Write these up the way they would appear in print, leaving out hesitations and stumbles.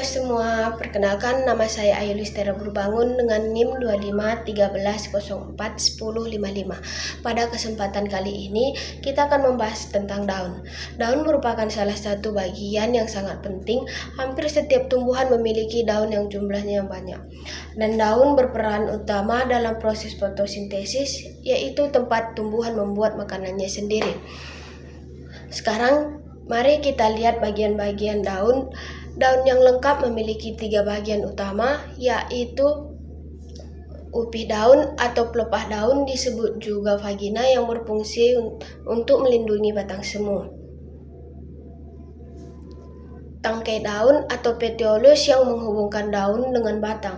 semua, perkenalkan nama saya Ayu Listera Burbangun dengan NIM 2513041055. Pada kesempatan kali ini, kita akan membahas tentang daun. Daun merupakan salah satu bagian yang sangat penting. Hampir setiap tumbuhan memiliki daun yang jumlahnya banyak. Dan daun berperan utama dalam proses fotosintesis, yaitu tempat tumbuhan membuat makanannya sendiri. Sekarang, mari kita lihat bagian-bagian daun. Daun yang lengkap memiliki 3 bagian utama, yaitu upih daun atau pelepah daun, disebut juga vagina, yang berfungsi untuk melindungi batang semu. Tangkai daun atau petiolus yang menghubungkan daun dengan batang.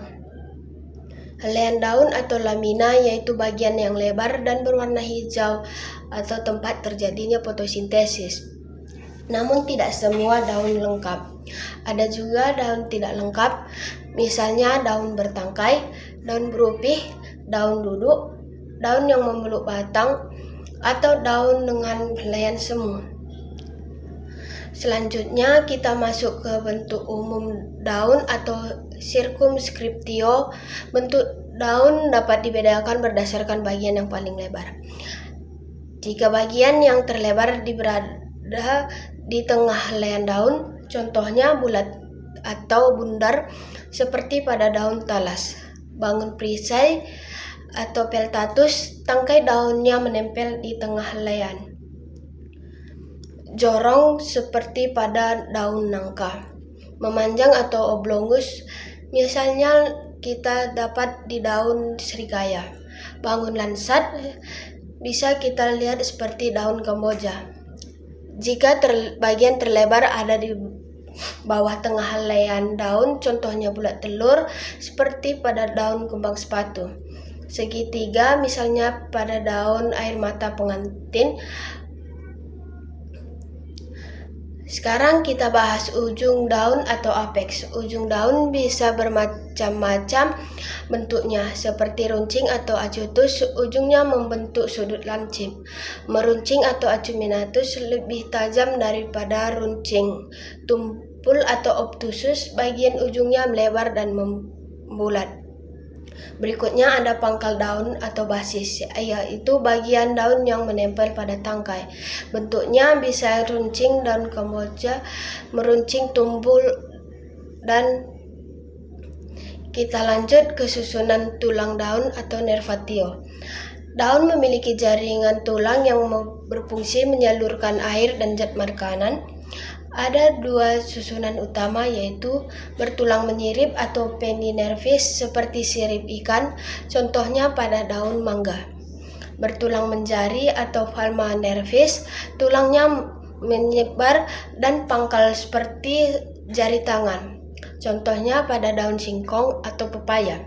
Helaian daun atau lamina, yaitu bagian yang lebar dan berwarna hijau atau tempat terjadinya fotosintesis. Namun tidak semua daun lengkap. Ada juga daun tidak lengkap, misalnya daun bertangkai, daun berupih, daun duduk, daun yang memeluk batang, atau daun dengan helaian semu. Selanjutnya kita masuk ke bentuk umum daun atau circumscriptio. Bentuk daun dapat dibedakan berdasarkan bagian yang paling lebar. Jika bagian yang terlebar berada di tengah helaian daun, contohnya bulat atau bundar seperti pada daun talas, bangun perisai, atau peltatus, tangkai daunnya menempel di tengah helaian. Jorong seperti pada daun nangka. Memanjang atau oblongus, misalnya kita dapat di daun serikaya. Bangun lansat bisa kita lihat seperti daun Kamboja. Jika bagian terlebar ada di bawah tengah helaian daun, contohnya bulat telur seperti pada daun kembang sepatu. Segitiga misalnya pada daun air mata pengantin. Sekarang kita bahas ujung daun atau apex. Ujung daun bisa bermacam-macam bentuknya, seperti runcing atau acutus. Ujungnya membentuk sudut lancip. Meruncing atau acuminatus lebih tajam daripada runcing. Tumpul atau obtusus, bagian ujungnya melebar dan membulat. Berikutnya ada pangkal daun atau basis, yaitu bagian daun yang menempel pada tangkai. Bentuknya bisa runcing daun Kamboja, meruncing, tumpul, dan kita lanjut ke susunan tulang daun atau nervatio. Daun memiliki jaringan tulang yang berfungsi menyalurkan air dan zat makanan. Ada 2 susunan utama, yaitu bertulang menyirip atau pendinervis seperti sirip ikan, contohnya pada daun mangga. Bertulang menjari atau palma nervis, tulangnya menyebar dan pangkal seperti jari tangan, contohnya pada daun singkong atau pepaya.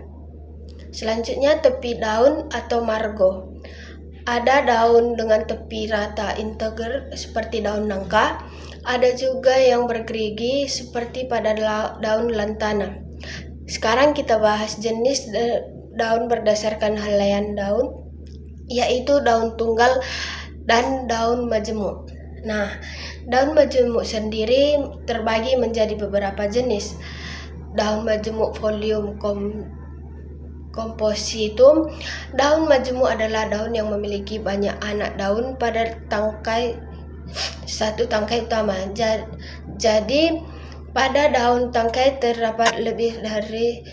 Selanjutnya tepi daun atau margo. Ada daun dengan tepi rata integer seperti daun nangka. Ada juga yang bergerigi seperti pada daun lantana. Sekarang kita bahas jenis daun berdasarkan helaian daun, yaitu daun tunggal dan daun majemuk. Nah, daun majemuk sendiri terbagi menjadi beberapa jenis. Daun majemuk folium compositum. Daun majemuk adalah daun yang memiliki banyak anak daun pada satu tangkai utama. Jadi pada daun tangkai terdapat lebih dari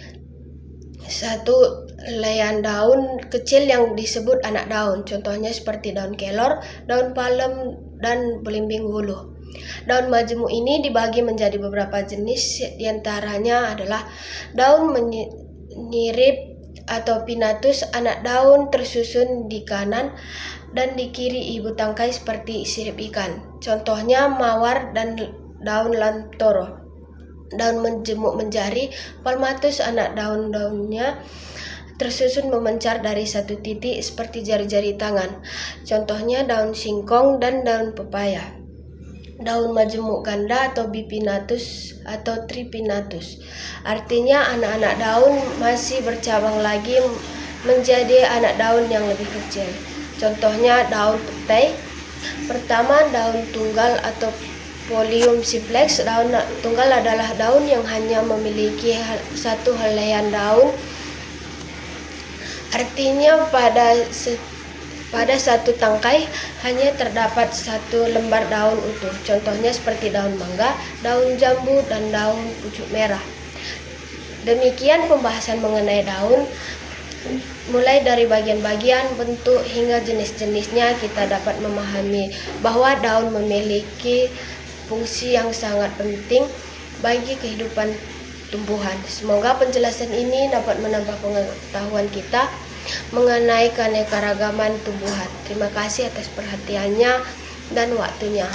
satu helaian daun kecil yang disebut anak daun, contohnya seperti daun kelor, daun palem, dan belimbing hulu. Daun majemuk ini dibagi menjadi beberapa jenis, diantaranya adalah daun menyirip atau pinnatus. Anak daun tersusun di kanan dan di kiri ibu tangkai seperti sirip ikan, contohnya mawar dan daun lantoro. Daun majemuk menjari palmatus, anak daunnya tersusun memancar dari satu titik seperti jari-jari tangan, contohnya daun singkong dan daun pepaya. Daun majemuk ganda atau bipinnatus atau tripinnatus, artinya anak-anak daun masih bercabang lagi menjadi anak daun yang lebih kecil, contohnya daun petai. Pertama, daun tunggal atau Pholium simplex. Daun tunggal adalah daun yang hanya memiliki satu helaian daun. Artinya pada satu tangkai hanya terdapat satu lembar daun utuh. Contohnya seperti daun mangga, daun jambu, dan daun pucuk merah. Demikian pembahasan mengenai daun. Mulai dari bagian-bagian, bentuk, hingga jenis-jenisnya, kita dapat memahami bahwa daun memiliki fungsi yang sangat penting bagi kehidupan tumbuhan. Semoga penjelasan ini dapat menambah pengetahuan kita mengenai keanekaragaman tumbuhan. Terima kasih atas perhatiannya dan waktunya.